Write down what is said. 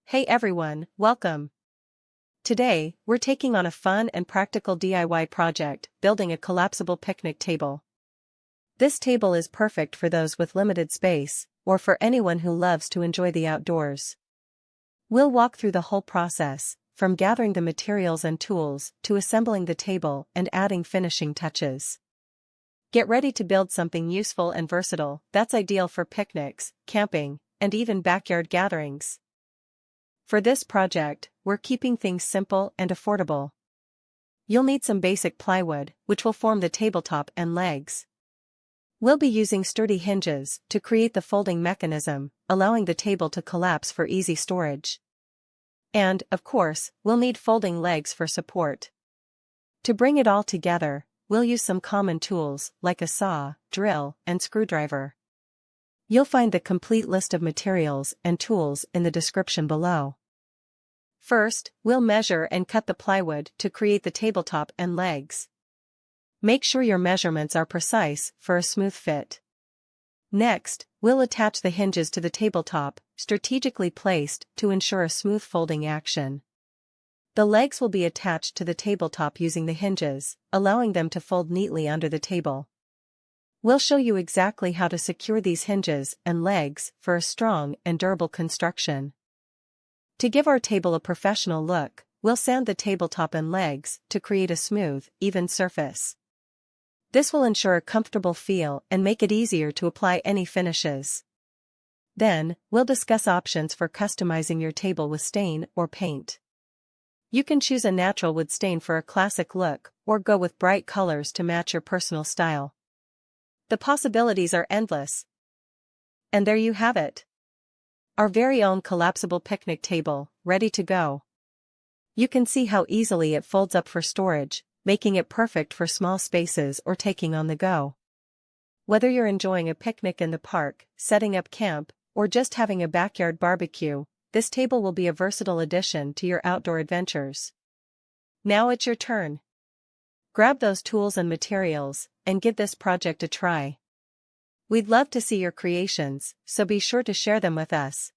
Hey everyone, welcome. Today, we're taking on a fun and practical DIY project, building a collapsible picnic table. This table is perfect for those with limited space, or for anyone who loves to enjoy the outdoors. We'll walk through the whole process, from gathering the materials and tools to assembling the table and adding finishing touches. Get ready to build something useful and versatile that's ideal for picnics, camping, and even backyard gatherings. For this project, we're keeping things simple and affordable. You'll need some basic plywood, which will form the tabletop and legs. We'll be using sturdy hinges to create the folding mechanism, allowing the table to collapse for easy storage. And, of course, we'll need folding legs for support. To bring it all together, we'll use some common tools like a saw, drill, and screwdriver. You'll find the complete list of materials and tools in the description below. First, we'll measure and cut the plywood to create the tabletop and legs. Make sure your measurements are precise for a smooth fit. Next, we'll attach the hinges to the tabletop, strategically placed to ensure a smooth folding action. The legs will be attached to the tabletop using the hinges, allowing them to fold neatly under the table. We'll show you exactly how to secure these hinges and legs for a strong and durable construction. To give our table a professional look, we'll sand the tabletop and legs to create a smooth, even surface. This will ensure a comfortable feel and make it easier to apply any finishes. Then, we'll discuss options for customizing your table with stain or paint. You can choose a natural wood stain for a classic look, or go with bright colors to match your personal style. The possibilities are endless. And there you have it. Our very own collapsible picnic table, ready to go. You can see how easily it folds up for storage, making it perfect for small spaces or taking on the go. Whether you're enjoying a picnic in the park, setting up camp, or just having a backyard barbecue, this table will be a versatile addition to your outdoor adventures. Now it's your turn. Grab those tools and materials, and give this project a try. We'd love to see your creations, so be sure to share them with us.